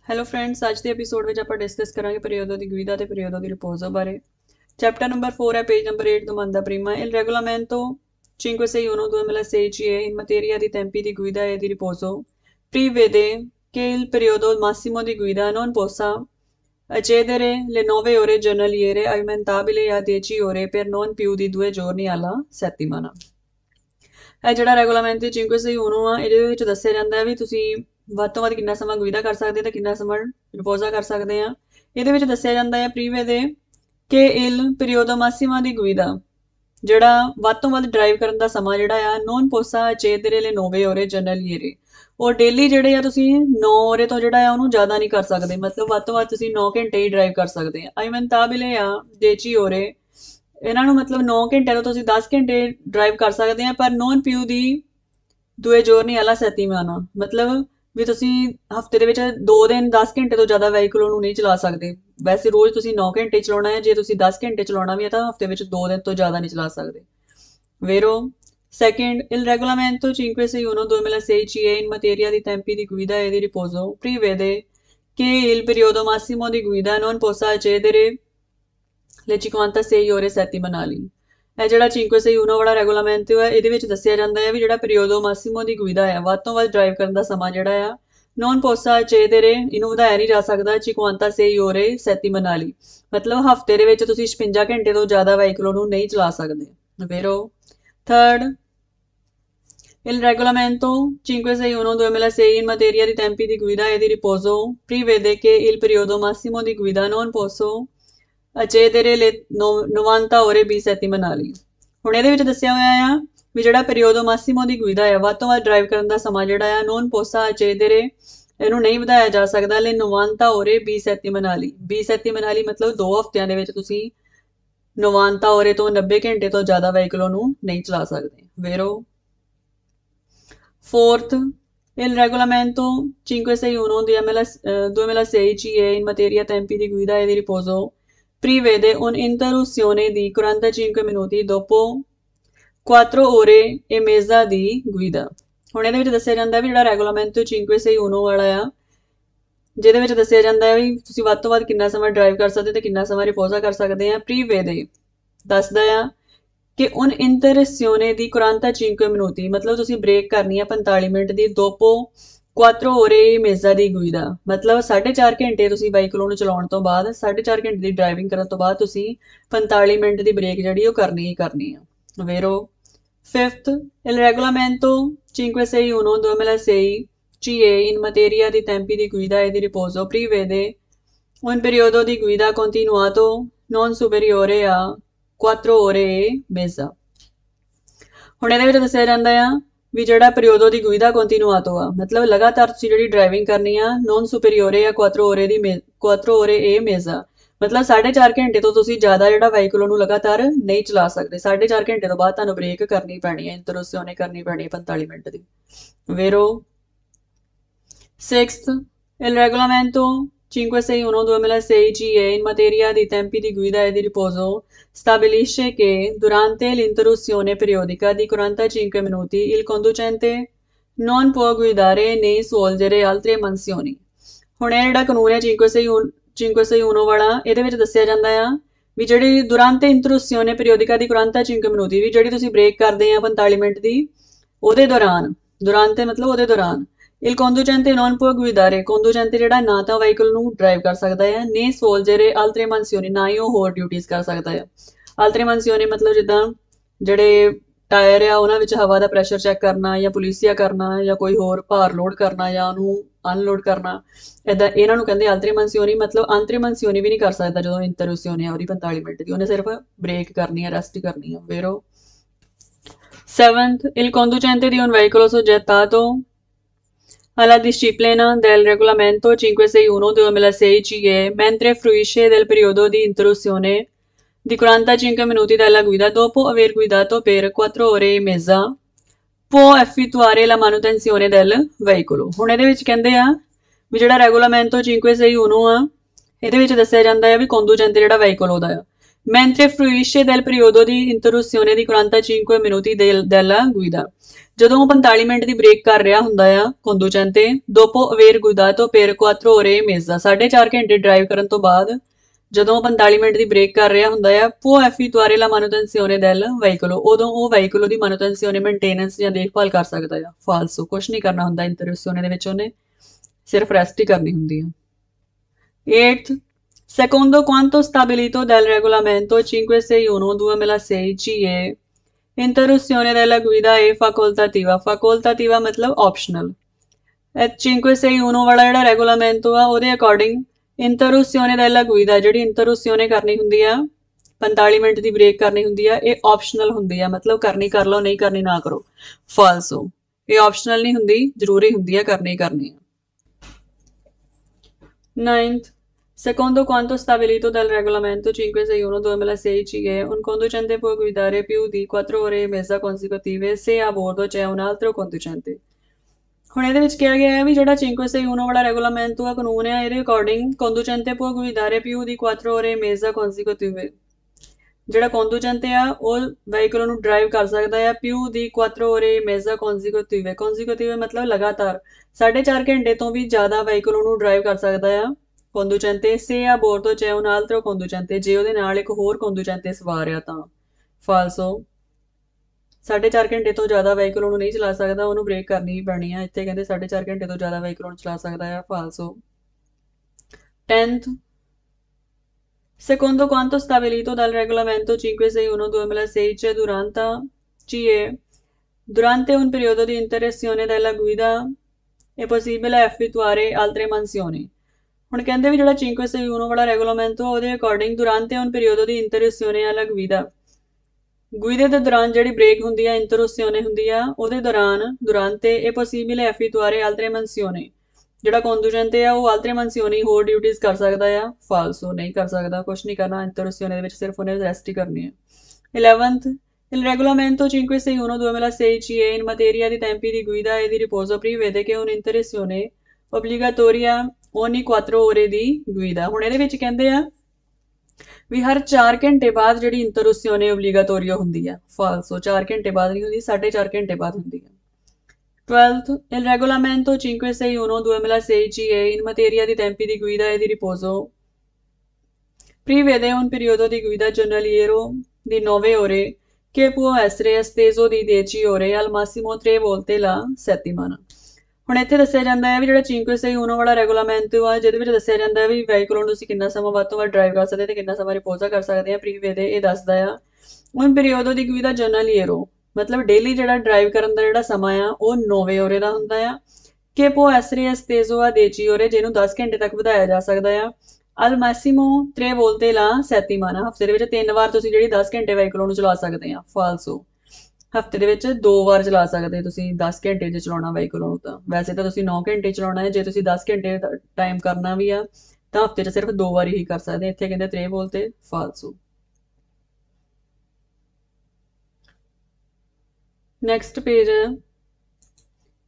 Hello friends, ਅੱਜ ਦੇ episode ਵਿੱਚ ਆਪਾਂ ਡਿਸਕਸ ਕਰਾਂਗੇ ਪੀਰੀਓdo di guida ਤੇ ਪੀਰੀਓdo di riposo ਬਾਰੇ। ਚੈਪਟਰ ਨੰਬਰ 4 ਹੈ, page number 8, domanda prima. Il regolamento 561/2016 in materia di tempi di guida e di riposo prevede che il periodo massimo di guida non possa eccedere le 9 ore giornaliere, aumentabile a 10 ore per non più di 2 giorni alla settimana। ਇਹ ਜਿਹੜਾ ਰੈਗੂਲਾਮੈਂਟ 561 ਆ, ਇਹਦੇ ਵਿੱਚ ਦੱਸਿਆ ਜਾਂਦਾ ਹੈ ਵੀ ਤੁਸੀਂ ਵੱਧ ਤੋਂ ਵੱਧ ਕਿੰਨਾ ਸਮਾਂ ਗੁਇਦਾ ਕਰ ਸਕਦੇ ਤੇ ਕਿੰਨਾ ਸਮਾਂ ਰਿਪੋਜ਼ਾ ਕਰ ਸਕਦੇ ਆ। ਇਹਦੇ ਵਿੱਚ ਦੱਸਿਆ ਜਾਂਦਾ ਹੈ ਪ੍ਰੀਵੇ ਦੇ ਕਿ ਇਲ ਪੀਰੀਓਡੋ ਮਾਸੀਮਾ ਦੀ ਗੁਇਦਾ, ਜਿਹੜਾ ਵੱਧ ਤੋਂ ਵੱਧ ਡਰਾਈਵ ਕਰਨ ਦਾ ਸਮਾਂ ਜਿਹੜਾ ਆ, ਨੋਨ ਪੋਸਾ ਚੇਦਰੇ ਲੈ 9 ਓਰੇ ਜਰਨਲੀਏਰੇ, ਉਹ ਡੇਲੀ ਜਿਹੜੇ ਆ ਤੁਸੀਂ 9 ਓਰੇ ਤੋਂ ਜਿਹੜਾ ਆ ਉਹਨੂੰ ਜ਼ਿਆਦਾ ਨਹੀਂ ਕਰ ਸਕਦੇ। ਮਤਲਬ ਵੱਧ ਤੋਂ ਵੱਧ ਤੁਸੀਂ 9 ਘੰਟੇ ਹੀ ਡਰਾਈਵ ਕਰ ਸਕਦੇ ਆ। ਆਈਮਨਤਾਬਿਲੇ ਆ 10 ਓਰੇ, ਇਹਨਾਂ ਨੂੰ ਮਤਲਬ 9 ਘੰਟੇ ਤੋਂ ਤੁਸੀਂ 10 ਘੰਟੇ ਡਰਾਈਵ ਕਰ ਸਕਦੇ ਆ, ਪਰ ਨੋਨ ਪਿਊ ਦੀ ਦੂਏ ਜੋਰਨੀ ਵਾਲਾ ਸੈਤੀਮਾਨਾ, ਮਤਲਬ ਵੀ ਤੁਸੀਂ ਹਫਤੇ ਦੇ ਵਿੱਚ 2 ਦਿਨ 10 ਘੰਟੇ ਤੋਂ ਜ਼ਿਆਦਾ ਵਹੀਕਲ ਨੂੰ ਨਹੀਂ ਚਲਾ ਸਕਦੇ। ਵੈਸੇ ਰੋਜ਼ ਤੁਸੀਂ 9 ਘੰਟੇ ਚਲਾਉਣਾ ਹੈ, ਜੇ ਤੁਸੀਂ 10 ਘੰਟੇ ਚਲਾਉਣਾ ਵੀ ਹੈ ਤਾਂ ਹਫਤੇ ਵਿੱਚ 2 ਦਿਨ ਤੋਂ ਜ਼ਿਆਦਾ ਨਹੀਂ ਚਲਾ ਸਕਦੇ। Vero? Second, il regolamento 561/2016 in materia di tempi di guida e di riposo prevede che il periodo massimo di guida non possa eccedere le 56 ore settimanali। ਇਹ ਜਿਹੜਾ 561 ਵਾਲਾ ਰੈਗੂਲਾਮੈਂਟ ਹੈ, ਇਹਦੇ ਵਿੱਚ ਦੱਸਿਆ ਜਾਂਦਾ ਹੈ ਵੀ ਜਿਹੜਾ ਪੀਰੀਓਡੋ ਮਾਸੀਮੋ ਦੀ ਗੁਇਦਾ ਹੈ, ਵੱਧ ਤੋਂ ਵੱਧ ਡਰਾਈਵ ਕਰਨ ਦਾ ਸਮਾਂ ਜਿਹੜਾ ਆ, ਨੋਨ ਪੋਸਾ ਚੇਦਰੇ, ਇਹਨੂੰ ਵਧਾਇਆ ਨਹੀਂ ਜਾ ਸਕਦਾ 56 ਓਰੇ settimanali, ਮਤਲਬ ਹਫਤੇ ਦੇ ਵਿੱਚ ਤੁਸੀਂ 56 ਘੰਟੇ ਤੋਂ ਜ਼ਿਆਦਾ ਵਹੀਕਲ ਨੂੰ ਨਹੀਂ ਚਲਾ ਸਕਦੇ। Vero? Third, il regolamento 561/2006 in materia di tempi di guida e di riposo prevede che il periodo massimo di guida non possa eccedere le 90 ore b settimanali। ਹੁਣ ਇਹਦੇ ਵਿੱਚ ਦੱਸਿਆ ਹੋਇਆ ਆ ਵੀ ਜਿਹੜਾ ਪੀਰੀਓਡੋ ਮਾਸੀਮੋ ਦੀ ਗੁਇਦਾ ਹੈ, ਵੱਧ ਤੋਂ ਵੱਧ ਡਰਾਈਵ ਕਰਨ ਦਾ ਸਮਾਂ ਜਿਹੜਾ ਆ, ਨੋਨ ਪੋਸਾ eccedere, ਇਹਨੂੰ ਨਹੀਂ ਵਧਾਇਆ ਜਾ ਸਕਦਾ ਲੈ 90 ore b settimanali। b settimanali ਮਤਲਬ 2 ਹਫ਼ਤਿਆਂ ਦੇ ਵਿੱਚ ਤੁਸੀਂ 90 ore ਤੋਂ 90 ਘੰਟੇ ਤੋਂ ਜ਼ਿਆਦਾ ਵਹੀਕਲ ਨੂੰ ਨਹੀਂ ਚਲਾ ਸਕਦੇ। Vero? Fourth, il regolamento 561/2006 in materia tempi di guida e di riposo prevede un'interruzione di 45 minuti dopo 4 ore e mezza di guida। ਹੁਣ ਇਹਦੇ ਵਿੱਚ ਦੱਸਿਆ ਜਾਂਦਾ ਵੀ ਜਿਹੜਾ ਰੈਗੂਲਾਮੈਂਟ 561 ਵਾਲਾ ਆ, ਜਿਹਦੇ ਵਿੱਚ ਦੱਸਿਆ ਜਾਂਦਾ ਹੈ ਵੀ ਤੁਸੀਂ ਵੱਧ ਤੋਂ ਵੱਧ ਕਿੰਨਾ ਸਮਾਂ ਡਰਾਈਵ ਕਰ ਸਕਦੇ ਤੇ ਕਿੰਨਾ ਸਮਾਂ ਰਿਪੋਜ਼ਾ ਕਰ ਸਕਦੇ ਆ। ਪ੍ਰੀਵੇਦੇ ਦੱਸਦਾ ਆ ਕਿ ਉਨ ਇੰਟਰਸਿਓਨੇ ਦੀ 45 ਮਿੰਟ, ਮਤਲਬ ਤੁਸੀਂ ਬ੍ਰੇਕ ਕਰਨੀ ਆ 45 ਮਿੰਟ ਦੀ, ਦੋਪੋ 4 ਓਰੇ ਮੇਜ਼ਾ ਦੀ ਗੁਇਦਾ, ਮਤਲਬ 4.5 ਘੰਟੇ ਤੁਸੀਂ ਵਹੀਕਲ ਨੂੰ ਚਲਾਉਣ ਤੋਂ ਬਾਅਦ, 4.5 ਘੰਟੇ ਦੀ ਡਰਾਈਵਿੰਗ ਕਰਨ ਤੋਂ ਬਾਅਦ ਤੁਸੀਂ 45 ਮਿੰਟ ਦੀ ਬ੍ਰੇਕ ਜਿਹੜੀ ਉਹ ਕਰਨੀ ਹੀ ਕਰਨੀ ਆ। Vero? Fifth, il regolamento 561/2006 CE in materia di tempi di guida e di riposo prevede un periodo di guida continuato non superiore a 4 ore e mezza। ਹੁਣ ਇਹਦੇ ਵਿੱਚ ਦੱਸਿਆ ਜਾਂਦਾ ਆ ਵੀ ਜਿਹੜਾ ਪੀਰੀਓਡੋ ਦੀ ਗੁਇਦਾ ਕੰਟੀਨਿਊਆਟੋ ਆ, ਮਤਲਬ ਲਗਾਤਾਰ ਤੁਸੀਂ ਜਿਹੜੀ ਡਰਾਈਵਿੰਗ ਕਰਨੀ ਆ, ਨੋਨ ਸੁਪੀਰੀਓਰੇ ਆ 4 ਓਰੇ ਦੀ 4 ਓਰੇ ਏ ਮੇਜ਼ਾ, ਮਤਲਬ 4.5 ਘੰਟੇ ਤੋਂ ਤੁਸੀਂ ਜ਼ਿਆਦਾ ਜਿਹੜਾ ਵਹੀਕਲ ਨੂੰ ਲਗਾਤਾਰ ਨਹੀਂ ਚਲਾ ਸਕਦੇ। 4.5 ਘੰਟੇ ਤੋਂ ਬਾਅਦ ਤੁਹਾਨੂੰ ਬ੍ਰੇਕ ਕਰਨੀ ਪੈਣੀ ਹੈ, ਇੰਟਰਰੁਪਸ਼ਨ ਕਰਨੀ ਪੈਣੀ ਹੈ 45 minute the. Vero? Sixth, il regolamento 561/2006 CE in materia di tempi di guida e di riposo stabilisce che durante l'interruzione periodica di 45 minuti il conducente non può guidare né svolgere altre mansioni। ਹੁਣ ਇਹ ਜਿਹੜਾ ਕਾਨੂੰਨ ਹੈ 561 ਵਾਲਾ, ਇਹਦੇ ਵਿੱਚ ਦੱਸਿਆ ਜਾਂਦਾ ਆ ਵੀ ਜਿਹੜੀ ਦੁਰਾਂਤੇ ਇੰਟਰਰੁਪਸ਼ਨ ਪੀਰੀਓਡਿਕਾ ਦੀ 45 ਮਿੰਟ ਵੀ ਜਿਹੜੀ ਤੁਸੀਂ ਬ੍ਰੇਕ ਕਰਦੇ ਆ 45 ਮਿੰਟ ਦੀ, ਉਹਦੇ ਦੌਰਾਨ, ਦੁਰਾਂਤੇ ਮਤਲਬ ਉਹਦੇ ਦੌਰਾਨ, il conducente non può guidare, conducente ਜਿਹੜਾ ਨਾ ਤਾਂ ਵਹੀਕਲ ਨੂੰ ਡਰਾਈਵ ਕਰ ਸਕਦਾ ਹੈ, ਨੇ svolgere altre mansioni, ਨਾ ਹੀ ਉਹ ਹੋਰ ਡਿਊਟੀਜ਼ ਕਰ ਸਕਦਾ ਹੈ। altre mansioni ਮਤਲਬ ਜਿੱਦਾਂ ਜਿਹੜੇ ਟਾਇਰ ਆ ਉਹਨਾਂ ਵਿੱਚ ਹਵਾ ਦਾ ਪ੍ਰੈਸ਼ਰ ਚੈੱਕ ਕਰਨਾ, ਜਾਂ ਪੁਲੀਸੀਆ ਕਰਨਾ, ਜਾਂ ਕੋਈ ਹੋਰ ਭਾਰ ਲੋਡ ਕਰਨਾ, ਜਾਂ ਉਹਨੂੰ ਅਨਲੋਡ ਕਰਨਾ, ਇੱਦਾਂ ਇਹਨਾਂ ਨੂੰ ਕਹਿੰਦੇ altre mansioni। ਮਤਲਬ altre mansioni ਵੀ ਨਹੀਂ ਕਰ ਸਕਦਾ ਜਦੋਂ ਇੰਟਰਰੁਪਸ਼ਨ ਆ ਉਹਦੀ 45 ਮਿੰਟ ਦੀ, ਉਹਨੇ ਸਿਰਫ ਬ੍ਰੇਕ ਕਰਨੀ ਹੈ, ਰੈਸਟ ਕਰਨੀ ਹੈ। Vero? Seventh, il conducente di un veicolo soggettato alla disciplina del regolamento 561/2006 CE mentre fruisce del periodo di interruzione di 45 minuti dalla guida dopo aver guidato per 4 ore e mezza può effettuare la manutenzione del veicolo। ਹੁਣ ਇਹਦੇ ਵਿੱਚ ਕਹਿੰਦੇ ਆ ਵੀ ਜਿਹੜਾ ਰੈਗੂਲਾਮੈਂਟੋ 561 ਆ, ਇਹਦੇ ਵਿੱਚ ਦੱਸਿਆ ਜਾਂਦਾ ਹੈ ਵੀ ਕੰਡੂਚੈਂਟ ਜਿਹੜਾ ਵਹੀਕਲ ਉਹਦਾ ਆ, mentre fruisce del periodo di interruzione di 45 minuti della guida, ਜਦੋਂ ਉਹ 45 ਮਿੰਟ ਦੀ ਬ੍ਰੇਕ ਕਰ ਰਿਹਾ ਹੁੰਦਾ ਆ conducente dopo aver guidato per 4 ore e mezza 4.5 ਘੰਟੇ ਡਰਾਈਵ ਕਰਨ ਤੋਂ ਬਾਅਦ ਜਦੋਂ 45 ਮਿੰਟ ਦੀ ਬ੍ਰੇਕ ਕਰ ਰਿਹਾ ਹੁੰਦਾ ਆ può effettuare la manutenzione del veicolo ਉਦੋਂ ਉਹ veicolo ਦੀ manutenzione ਮੇਨਟੇਨੈਂਸ ਜਾਂ ਦੇਖਭਾਲ ਕਰ ਸਕਦਾ ਆ ਫਾਲਸੋ ਕੁਝ ਨਹੀਂ ਕਰਨਾ ਹੁੰਦਾ ਇੰਟਰੋਸਿਓਨੇ ਦੇ ਵਿੱਚ ਉਹਨੇ ਸਿਰਫ ਰੈਸਟ ਹੀ ਕਰਨੀ ਹੁੰਦੀ ਆ 8th secondo quanto stabilito dal regolamento 561 2006 CE interruzione della guida è facoltativa facoltativa मतलब optional 561 वाला ਜਿਹੜਾ ਰੈਗੂਲਾਮੈਂਟ ਆ ਉਹਦੇ ਅਕੋਰਡਿੰਗ ਇੰਟਰਰੂਸੀਓਨੇ della guida ਜਿਹੜੀ ਇੰਟਰਰੂਸੀਓਨੇ ਕਰਨੀ ਹੁੰਦੀ ਆ 45 ਮਿੰਟ ਦੀ ਬ੍ਰੇਕ ਕਰਨੀ ਹੁੰਦੀ ਆ ਇਹ ਆਪਸ਼ਨਲ ਹੁੰਦੀ ਆ ਮਤਲਬ ਕਰਨੀ ਕਰ ਲਓ ਨਹੀਂ ਕਰਨੀ ਨਾ ਕਰੋ ਫਾਲਸੋ ਇਹ ਆਪਸ਼ਨਲ ਨਹੀਂ ਹੁੰਦੀ ਜ਼ਰੂਰੀ ਹੁੰਦੀ ਆ ਕਰਨੀ ਕਰਨੀ ਆ 9th secondo quanto stabilito dal regolamento 561 2006 CE un conducente può guidare più di 4 ore e mezza consecutive se a bordo c'è un altro conducente ਹੁਣ ਇਹਦੇ ਵਿੱਚ ਕਿਹਾ ਗਿਆ ਹੈ ਵੀ ਜਿਹੜਾ 561 ਵਾਲਾ ਰੈਗੂਲਾਮੈਂਟ ਆ ਕਾਨੂੰਨ ਆ ਇਹਦੇ according conducente può guidare più di 4 ore e mezza consecutive ਜਿਹੜਾ conducente ਆ ਉਹ ਵਹੀਕਲ ਨੂੰ ਡਰਾਈਵ ਕਰ ਸਕਦਾ ਆ più di 4 ore e mezza consecutive consecutive ਮਤਲਬ ਲਗਾਤਾਰ 4.5 ਘੰਟੇ ਤੋਂ ਵੀ ਜ਼ਿਆਦਾ ਵਹੀਕਲ ਨੂੰ ਡਰਾਈਵ ਕਰ ਸਕਦਾ ਆ conducente se a bordo c'è un altro conducente ਜੇ ਉਹਦੇ ਨਾਲ ਇੱਕ ਹੋਰ conducente ਸਵਾਰ ਆ ਤਾਂ ਫਾਲਸੋ 4.5 ਘੰਟੇ ਤੋਂ ਜ਼ਿਆਦਾ ਵਹੀਕਲ ਉਹਨੂੰ ਨਹੀਂ ਚਲਾ ਸਕਦਾ ਉਹਨੂੰ ਬ੍ਰੇਕ ਕਰਨੀ ਹੀ ਪੈਣੀ ਆ ਇੱਥੇ ਕਹਿੰਦੇ 4.5 ਘੰਟੇ ਤੋਂ ਜ਼ਿਆਦਾ ਵਹੀਕਲ ਉਹਨੂੰ ਚਲਾ ਸਕਦਾ ਆ ਫਾਲਸੋ 10th secondo quanto stabilito dal regolamento 561 2006 durante un periodo di interruzione della guida è possibile effettuare altre mansioni ਹੁਣ ਕਹਿੰਦੇ ਵੀ ਜਿਹੜਾ 561 ਵਾਲਾ ਰੈਗੂਲਾਮੈਂਟ ਉਹਦੇ ਅਕੋਰਡਿੰਗ ਦੁਰਾਂਤੇ un periodo di interruzione alla guida ਗੁਈਦੇ ਦੇ ਦੌਰਾਨ ਜਿਹੜੀ ਬ੍ਰੇਕ ਹੁੰਦੀ ਆ ਇੰਟਰਰੂਸੀਓਨੇ ਹੁੰਦੀ ਆ ਉਹਦੇ ਦੌਰਾਨ ਦੁਰਾਂਤੇ ਇਹ ਪੋਸੀਬਲ ਐਫੀਟੁਆਰੇ ਆਲਤਰੇ ਮੰਸੀਓਨੇ ਜਿਹੜਾ conducente ਆ ਉਹ ਆਲਤਰੇ ਮੰਸੀਓਨੇ ਹੋਰ ਡਿਊਟੀਆਂ ਕਰ ਸਕਦਾ ਆ ਫਾਲਸੋ ਨਹੀਂ ਕਰ ਸਕਦਾ ਕੁਝ ਨਹੀਂ ਕਰਨਾ ਇੰਟਰਰੂਸੀਓਨੇ ਦੇ ਵਿੱਚ ਸਿਰਫ ਉਹਨੇ ਰੈਸਟ ਹੀ ਕਰਨੀ ਹੈ 11th Il regolamento 561 2006 CE in materia di tempi di guida e di riposo prevede che un'interruzione obbligatoria ogni 4 ore di guida ਹੁਣ ਇਹਦੇ ਵਿੱਚ ਕਹਿੰਦੇ ਆ ਵੀ ਹਰ 4 ਘੰਟੇ ਬਾਅਦ ਜਿਹੜੀ ਇੰਟਰਰੂਸੀਓਨੇ ਓਬਲੀਗਾਟੋਰੀਓ ਹੁੰਦੀ ਆ ਫਾਲਸੋ 4 ਘੰਟੇ ਬਾਅਦ ਨਹੀਂ ਹੁੰਦੀ 4.5 ਘੰਟੇ ਬਾਅਦ ਹੁੰਦੀ ਆ 12th il regolamento 561 2006 CE in materia di tempi di guida e di riposo prevede un periodo di guida giornaliero di 9 ore che può essere esteso di 10 ore al massimo 3 volte la settimana ਹੁਣ ਇੱਥੇ ਦੱਸਿਆ ਜਾਂਦਾ ਹੈ ਵੀ ਜਿਹੜਾ 561 ਵਾਲਾ ਰੈਗੂਲਾਮੈਂਟ ਆ ਜਿਹਦੇ ਵਿੱਚ ਦੱਸਿਆ ਜਾਂਦਾ ਹੈ ਵੀ ਵਹੀਕਲ ਨੂੰ ਤੁਸੀਂ ਕਿੰਨਾ ਸਮਾਂ ਵੱਧ ਤੋਂ ਵੱਧ ਡਰਾਈਵ ਕਰ ਸਕਦੇ ਤੇ ਕਿੰਨਾ ਸਮਾਂ ਰਿਪੋਜ਼ਾ ਕਰ ਸਕਦੇ ਆ ਪ੍ਰੀਵੇ ਦੇ ਇਹ ਦੱਸਦਾ ਆ ਹੁਣ ਪੀਰੀਓਡੋ ਦੀ ਗੁਈਦਾ ਜਰਨਲੀਏਰੋ ਮਤਲਬ ਡੇਲੀ ਜਿਹੜਾ ਡਰਾਈਵ ਕਰਨ ਦਾ ਜਿਹੜਾ ਸਮਾਂ ਆ ਉਹ 9 ਓਰੇ ਦਾ ਹੁੰਦਾ ਆ ਕਿ ਪੋ ਐਸਰੇ ਐਸਤੇਜ਼ੋ ਆ 10 ਓਰੇ ਜਿਹਨੂੰ 10 ਘੰਟੇ ਤੱਕ ਵਧਾਇਆ ਜਾ ਸਕਦਾ ਆ ਅਲ ਮੈਕਸਿਮੋ 3 ਵੋਲਤੇ ਲਾ ਸੈਤੀਮਾਨਾ ਹਫਤੇ ਦੇ ਵਿੱਚ 3 ਵਾਰ ਤੁਸੀਂ ਜਿਹੜੀ 10 ਘੰਟੇ ਵਹੀਕਲ ਨੂੰ ਚਲਾ ਸਕਦੇ ਆ ਫਾਲਸੋ ਹਫਤੇ ਦੇ ਵਿੱਚ 2 ਵਾਰ ਚਲਾ ਸਕਦੇ ਤੁਸੀਂ 10 ਘੰਟੇ 'ਚ ਚਲਾਉਣਾ ਵਹੀਕਲ ਨੂੰ ਤਾਂ ਵੈਸੇ ਤਾਂ ਤੁਸੀਂ 9 ਘੰਟੇ ਚਲਾਉਣਾ ਹੈ ਜੇ ਤੁਸੀਂ 10 ਘੰਟੇ ਟਾਈਮ ਕਰਨਾ ਵੀ ਆ ਤਾਂ ਹਫਤੇ 'ਚ ਸਿਰਫ 2 ਵਾਰੀ ਹੀ ਕਰ ਸਕਦੇ ਇੱਥੇ ਕਹਿੰਦੇ 3 ਵੋਲਤੇ ਫਾਲਸੋ Next page,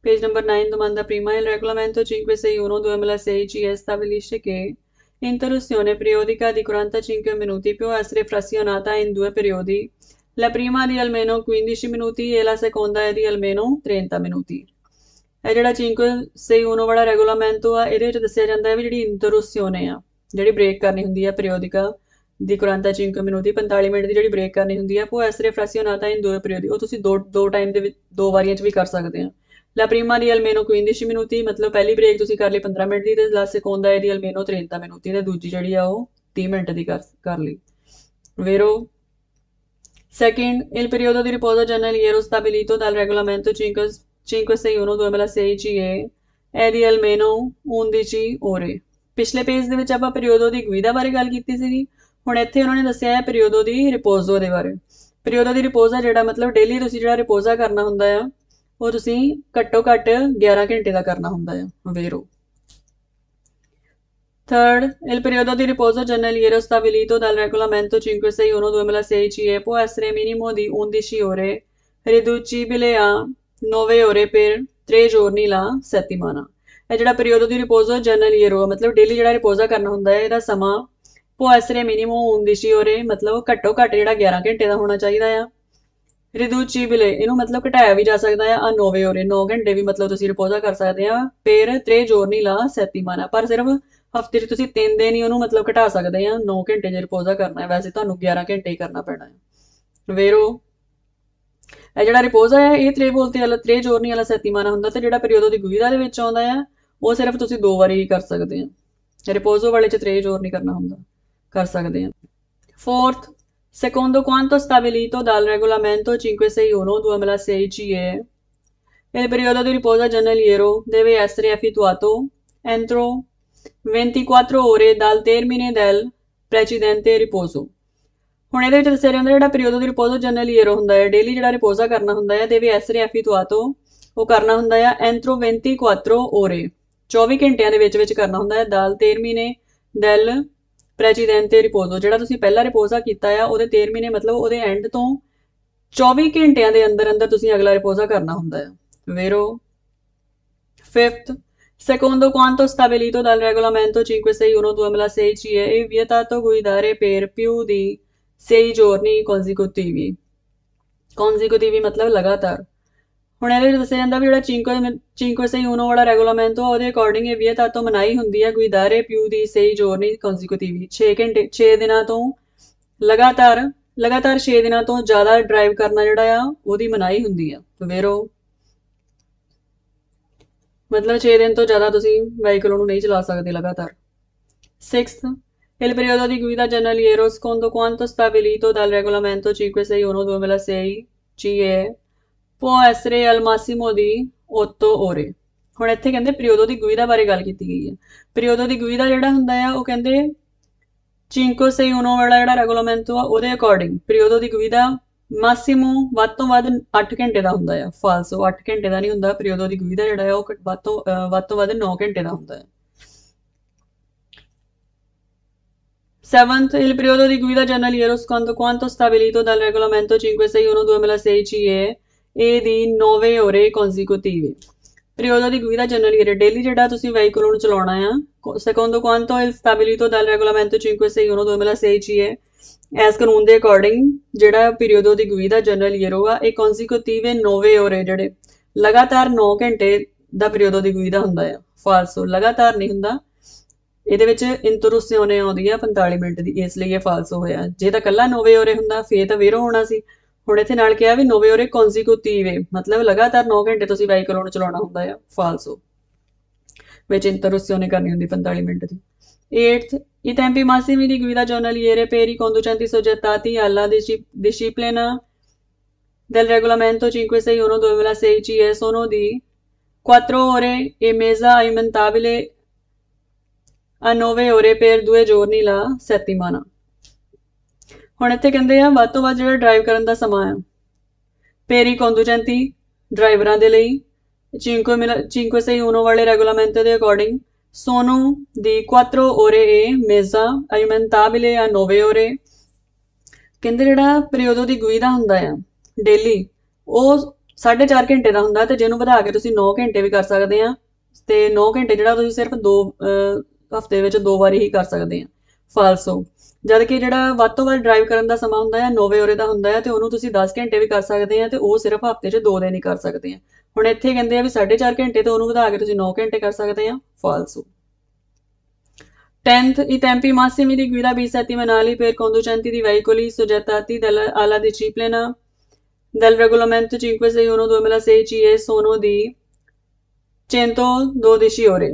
page number 9, domanda prima, il regolamento 561 2006 CE stabilisce che interruzione periodica di 45 minuti può essere frazionata in 2 periodi, la prima di almeno 15 minuti e la seconda è di almeno 30 minuti. ਇਹ ਜਿਹੜਾ 561 ਵਾਲਾ ਰੈਗੂਲਾਮੈਂਟ ਆ ਇਹਦੇ ਵਿੱਚ ਦੱਸਿਆ ਜਾਂਦਾ ਹੈ ਵੀ ਜਿਹੜੀ ਇੰਟਰਰੂਸੀਓਨੇ ਆ ਜਿਹੜੀ ਬ੍ਰੇਕ ਕਰਨੀ ਹੁੰਦੀ ਆ ਪੀਰੀਓਡਿਕਾ di 45 minuti 45 ਮਿੰਟ ਦੀ ਜਿਹੜੀ ਬ੍ਰੇਕ ਕਰਨੀ ਹੁੰਦੀ ਆ ਉਹ ਐਸਰੇ ਫ੍ਰੈਸੀਓਨਾਤਾ ਇਨ 2 periodi ਉਹ ਤੁਸੀਂ ਦੋ ਟਾਈਮ ਦੇ ਵਿੱਚ 2 ਵਾਰੀਆਂ 'ਚ ਵੀ ਕਰ ਸਕਦੇ ਆ ਲਾ ਪ੍ਰੀਮਾ ਦੀ almeno 15 minuti ਮਤਲਬ ਪਹਿਲੀ ਬ੍ਰੇਕ ਤੁਸੀਂ ਕਰ ਲਈ 15 ਮਿੰਟ ਦੀ ਤੇ ਲਾ seconda è di almeno 30 minuti ਤੇ ਦੂਜੀ ਜਿਹੜੀ ਆ ਉਹ 30 ਮਿੰਟ ਦੀ ਕਰ ਲਈ vero Second il periodo di riposo giornaliero stabilito dal regolamento 561 2006 CE è di almeno 11 ore ਪਿਛਲੇ ਪੇਜ ਦੇ ਵਿੱਚ ਆਪਾਂ ਪੀਰੀਓਡੋ ਦੀ ਗੁਈਦਾ ਬਾਰੇ ਗੱਲ ਕੀਤੀ ਸੀਗੀ ਹੁਣ ਇੱਥੇ ਉਹਨਾਂ ਨੇ ਦੱਸਿਆ ਹੈ ਪੀਰੀਓਡੋ ਦੀ ਰਿਪੋਜ਼ੋ ਦੇ ਬਾਰੇ ਪੀਰੀਓਡੋ ਦੀ ਰਿਪੋਜ਼ਾ ਜਿਹੜਾ ਮਤਲਬ ਡੇਲੀ ਤੁਸੀਂ ਜਿਹੜਾ ਰਿਪੋਜ਼ਾ ਕਰਨਾ ਹੁੰਦਾ ਆ ਉਹ ਤੁਸੀਂ ਘੱਟੋ ਘੱਟ 11 ਘੰਟੇ ਦਾ ਕਰਨਾ ਹੁੰਦਾ ਆ ਵੇਰੋ Third, il periodo di riposo giornaliero stabilito dal regolamento 561 2006 CE può essere minimo di 11 ore, riducibile a 9 ore per 3 giorni la settimana. ਇਹ ਜਿਹੜਾ ਪੀਰੀਓਡੋ ਦੀ ਰਿਪੋਜ਼ੋ ਜਰਨਲੀਏਰੋ ਮਤਲਬ ਡੇਲੀ ਜਿਹੜਾ ਰਿਪੋਜ਼ਾ ਕਰਨਾ ਹੁੰਦਾ ਹੈ ਇਹਦਾ ਸਮਾਂ può essere minimo 11 ore ਮਤਲਬ ਘੱਟੋ ਘੱਟ ਜਿਹੜਾ 11 ਘੰਟੇ ਦਾ ਹੋਣਾ ਚਾਹੀਦਾ ਆ रिदुचिबले इनू मतलब घटाया भी जा सकता है आ 9 ore 9 घंटे भी मतलब तुसी रिपोजा कर सकते हैं फिर 3 giorni la settimana पर सिर्फ हफ्ते च तुसी 3 दिन ही ਉਹਨੂੰ मतलब घटा सकते हैं 9 घंटे जे रिपोजा करना है वैसे ਤੁਹਾਨੂੰ 11 घंटे ही करना पैना है वेरो ਇਹ ਜਿਹੜਾ ਰਿਪੋਜ਼ਾ ਹੈ ਇਹ 3 volte ਵਾਲਾ 3 giorni ਵਾਲਾ settimana ਹੁੰਦਾ ਤੇ ਜਿਹੜਾ periodo di guida ਦੇ ਵਿੱਚ ਆਉਂਦਾ ਹੈ ਉਹ ਸਿਰਫ ਤੁਸੀਂ 2 ਵਾਰੀ ਹੀ ਕਰ ਸਕਦੇ ਆ ਰਿਪੋਜ਼ੋ ਵਾਲੇ ਚ 3 giorni ਕਰਨਾ ਹੁੰਦਾ ਕਰ ਸਕਦੇ ਆ fourth secondo quanto stabilito dal regolamento 561 2006 CE il periodo di riposo giornaliero deve essere effettuato entro 24 ore dal termine del precedente riposo ਹੁਣ ਇਹਦੇ ਵਿੱਚ ਦੱਸਿਆ ਜਾਂਦਾ ਜਿਹੜਾ ਪੀਰੀਓਡੋ ਦੀ ਰਿਪੋਜ਼ੋ ਜਰਨਲੀਏਰੋ ਹੁੰਦਾ ਹੈ ਡੇਲੀ ਜਿਹੜਾ ਰਿਪੋਜ਼ਾ ਕਰਨਾ ਹੁੰਦਾ ਹੈ ਦੇਵੇ ਐਸਰੇ ਐਫੀਟੁਆਟੋ ਉਹ ਕਰਨਾ ਹੁੰਦਾ ਹੈ ਐਂਟਰੋ 24 ore 24 ਘੰਟਿਆਂ ਦੇ ਵਿੱਚ ਕਰਨਾ ਹੁੰਦਾ ਹੈ ਦਾਲ 13 ਮਹੀਨੇ ਦੈਲ ਪ੍ਰੈਸੀਡੈਂਟੇ ਰਿਪੋਜ਼ੋ ਜਿਹੜਾ ਤੁਸੀਂ ਪਹਿਲਾ ਰਿਪੋਜ਼ਾ ਕੀਤਾ ਆ ਉਹਦੇ 13 ਮਹੀਨੇ ਮਤਲਬ ਉਹਦੇ ਐਂਡ ਤੋਂ 24 ਘੰਟਿਆਂ ਦੇ ਅੰਦਰ ਅੰਦਰ ਤੁਸੀਂ ਅਗਲਾ ਰਿਪੋਜ਼ਾ ਕਰਨਾ ਹੁੰਦਾ ਹੈ ਵੇਰੋ fifth Secondo quanto stabilito dal regolamento 561 2006 CE è vietato guidare per più di 6 giorni consecutivi consecutivi मतलब लगातार ਹੁਣ ਇਹਦੇ ਵਿੱਚ ਦੱਸਿਆ ਜਾਂਦਾ ਵੀ ਜਿਹੜਾ 561 ਵਾਲਾ ਰੈਗੂਲਾਮੈਂਟ ਆ ਉਹਦੇ ਅਕੋਰਡਿੰਗ ਇਹ vietato ਮਨਾਹੀ ਹੁੰਦੀ ਹੈ guidare più di 6 giorni consecutivi 6 ਘੰਟੇ 6 ਦਿਨਾਂ ਤੋਂ ਲਗਾਤਾਰ 6 ਦਿਨਾਂ ਤੋਂ ਜ਼ਿਆਦਾ ਡਰਾਈਵ ਕਰਨਾ ਜਿਹੜਾ ਆ ਉਹਦੀ ਮਨਾਹੀ ਹੁੰਦੀ ਆ ਵੇਰੋ मतलब 6 दिन तो ज़्यादा तुसी व्हीकल नहीं चला सकते लगातार sixth il periodo di guida giornaliero secondo quanto stabilito dal regolamento 561 2006 CE può essere al massimo di 8 ore ਹੁਣ ਇੱਥੇ ਕਹਿੰਦੇ ਪੀਰੀਓਡੋ ਦੀ ਗੁਈਦਾ ਬਾਰੇ ਗੱਲ ਕੀਤੀ ਗਈ ਹੈ ਪੀਰੀਓਡੋ ਦੀ ਗੁਈਦਾ ਜਿਹੜਾ ਹੁੰਦਾ ਆ ਉਹ ਕਹਿੰਦੇ 561 ਵਾਲਾ ਜਿਹੜਾ ਰੈਗੂਲਾਮੈਂਟੋ ਆ ਉਹਦੇ ਅਕੋਰਡਿੰਗ ਪੀਰੀਓਡੋ ਦੀ ਗੁਈਦਾ ਮਾਸੀਮੋ ਵੱਧ ਤੋਂ ਵੱਧ 8 ਘੰਟੇ ਦਾ ਹੁੰਦਾ ਆ ਫਾਲਸੋ 8 ਘੰਟੇ ਦਾ ਨਹੀਂ ਹੁੰਦਾ ਪੀਰੀਓਡੋ ਦੀ ਗੁਈਦਾ ਜਿਹੜਾ ਆ ਉਹ ਵੱਧ ਤੋਂ ਵੱਧ 9 ਘੰਟੇ ਦਾ ਹੁੰਦਾ ਹੈ Seventh, il periodo di guida giornaliero secondo quanto stabilito dal regolamento 561 2006 CE è di 9 ore consecutive. Periodo di guida giornaliero daily ਜਿਹੜਾ ਤੁਸੀਂ ਵਹੀਕਲ ਨੂੰ ਚਲਾਉਣਾ ਆ secondo quanto il stabilito dal regolamento 561 2006 CE ਇਸ ਕਾਨੂੰਨ ਦੇ ਅਕੋਰਡਿੰਗ ਜਿਹੜਾ ਪੀਰੀਓਡੋ ਦੀ ਗੁਈਦਾ ਜਰਨਲੀਏਰੋ ਆ ਇਹ ਕੌਨਸੀਕਿਊਟਿਵ 9 ore ਜਿਹੜੇ ਲਗਾਤਾਰ 9 ਘੰਟੇ ਦਾ ਪੀਰੀਓਡੋ ਦੀ ਗੁਈਦਾ ਹੁੰਦਾ ਆ ਫਾਲਸੋ ਲਗਾਤਾਰ ਨਹੀਂ ਹੁੰਦਾ ਇਹਦੇ ਵਿੱਚ ਇੰਟਰਰੂਸੀਓਨੇ ਆਉਂਦੀ ਆ 45 ਮਿੰਟ ਦੀ ਇਸ ਲਈ ਇਹ ਫਾਲਸੋ ਹੋਇਆ ਜੇ ਤਾਂ ਕੱਲਾ 9 ore ਹੁੰਦਾ ਫੇਰ ਤਾਂ ਵੇਰੋ ਹੋਣਾ ਸੀ ਹੁਣ ਇੱਥੇ ਨਾਲ ਕਿਹਾ ਵੀ 9 ore ਕੌਨਸੀਕਿਊਟਿਵ ਮਤਲਬ ਲਗਾਤਾਰ 9 ਘੰਟੇ ਤੁਸੀਂ ਵਹੀਕਲ ਨੂੰ ਚਲਾਉਣਾ ਹੁੰਦਾ ਆ ਫਾਲਸੋ ਵਿੱਚ ਇੰਟਰਰੂਸੀਓਨੇ ਕਰਨੀ ਹੁੰਦੀ 45 minute the 8th I tempi massimi di guida giornaliere per i conducenti soggettati alla disciplina del regolamento 561/2006 CE sono di 4 ore e mezza aumentabile a 9 ore per 2 giorni la settimana ਹੁਣ ਇੱਥੇ ਕਹਿੰਦੇ ਆ ਵੱਧ ਤੋਂ ਵੱਧ ਜਿਹੜਾ ਡਰਾਈਵ ਕਰਨ ਦਾ ਸਮਾਂ ਆ per i conducenti ਡਰਾਈਵਰਾਂ ਦੇ ਲਈ 561 ਵਾਲੇ ਰੈਗੂਲਾਮੈਂਟ ਦੇ according sono di 4 ore e mezza aumentabile a 9 ore ਕਹਿੰਦੇ ਜਿਹੜਾ ਪੀਰੀਓਡੋ ਦੀ ਗੁਈਦਾ ਹੁੰਦਾ ਆ ਡੇਲੀ ਉਹ 4.5 ਘੰਟੇ ਦਾ ਹੁੰਦਾ ਤੇ ਜਿਹਨੂੰ ਵਧਾ ਕੇ ਤੁਸੀਂ 9 ਘੰਟੇ ਵੀ ਕਰ ਸਕਦੇ ਆ ਤੇ 9 ਘੰਟੇ ਜਿਹੜਾ ਤੁਸੀਂ ਸਿਰਫ 2 ਹਫ਼ਤੇ ਵਿੱਚ 2 ਵਾਰੀ ਹੀ ਕਰ ਸਕਦੇ ਆ ਫਾਲਸੋ ਜਦ ਕਿ ਜਿਹੜਾ ਵੱਧ ਤੋਂ ਵੱਧ ਡਰਾਈਵ ਕਰਨ ਦਾ ਸਮਾਂ ਹੁੰਦਾ ਹੈ 9 ore ਦਾ ਹੁੰਦਾ ਹੈ ਤੇ ਉਹਨੂੰ ਤੁਸੀਂ 10 ਘੰਟੇ ਵੀ ਕਰ ਸਕਦੇ ਆ ਤੇ ਉਹ ਸਿਰਫ ਹਫ਼ਤੇ 'ਚ 2 ਦਿਨ ਹੀ ਕਰ ਸਕਦੇ ਆ ਹੁਣ ਇੱਥੇ ਕਹਿੰਦੇ ਆ ਵੀ 4.5 ਘੰਟੇ ਤੇ ਉਹਨੂੰ ਵਧਾ ਕੇ ਤੁਸੀਂ 9 ਘੰਟੇ ਕਰ ਸਕਦੇ ਆ ਫਾਲਸੋ 10th I tempi massimi di guida bisettimanali per conducenti di veicoli soggettati alla disciplina del regolamento 561/2006 CE sono di 112 ore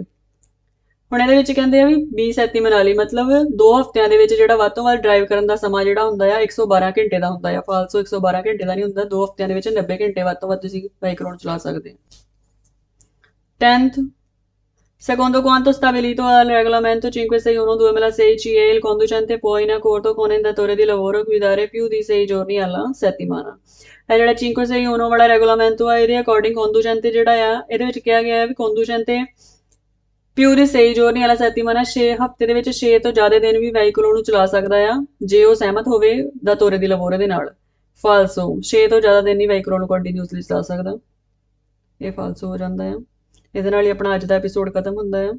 ਹੁਣ ਇਹਦੇ ਵਿੱਚ ਕਹਿੰਦੇ ਆ ਵੀ 20 ਸੈਤੀਮਨਾਲੀ ਮਤਲਬ 2 ਹਫ਼ਤਿਆਂ ਦੇ ਵਿੱਚ ਜਿਹੜਾ ਵੱਧ ਤੋਂ ਵੱਧ ਡਰਾਈਵ ਕਰਨ ਦਾ ਸਮਾਂ ਜਿਹੜਾ ਹੁੰਦਾ ਆ 112 ਘੰਟੇ ਦਾ ਹੁੰਦਾ ਆ ਫਾਲਸੋ 112 ਘੰਟੇ ਦਾ ਨਹੀਂ ਹੁੰਦਾ 2 ਹਫ਼ਤਿਆਂ ਦੇ ਵਿੱਚ 90 ਘੰਟੇ ਵੱਧ ਤੋਂ ਵੱਧ ਤੁਸੀਂ ਵਹੀਕਲ ਨੂੰ ਚਲਾ ਸਕਦੇ 10th Secondo quanto stabilito dal regolamento 561/2006 CE il conducente può in accordo con il datore di lavoro guidare più di 6 giorni alla settimana ਇਹ ਜਿਹੜਾ 561 ਵਾਲਾ ਰੈਗੂਲਾਮੈਂਟ ਆ ਇਹਦੇ ਅਕੋਰਡਿੰਗ conducente ਜਿਹੜਾ ਆ ਇਹਦੇ ਵਿੱਚ ਕਿਹਾ ਗਿਆ ਹੈ ਵੀ conducente più di 6 giorni alla settimana 6 ਹਫ਼ਤੇ ਦੇ ਵਿੱਚ 6 ਤੋਂ ਜ਼ਿਆਦਾ ਦਿਨ ਵੀ ਵਹੀਕਲ ਨੂੰ ਚਲਾ ਸਕਦਾ ਆ ਜੇ ਉਹ ਸਹਿਮਤ ਹੋਵੇ datore di lavoro ਦੇ ਨਾਲ ਫਾਲਸੋ 6 ਤੋਂ ਜ਼ਿਆਦਾ ਦਿਨ ਹੀ ਵਹੀਕਲ ਨੂੰ ਕੰਟੀਨਿਊਸਲੀ ਚਲਾ ਸਕਦਾ ਇਹ ਫਾਲਸੋ ਹੋ ਜਾਂਦਾ ਆ ਇਹਦੇ ਨਾਲ ਹੀ ਆਪਣਾ ਅੱਜ ਦਾ ਐਪੀਸੋਡ ਖਤਮ ਹੁੰਦਾ ਹੈ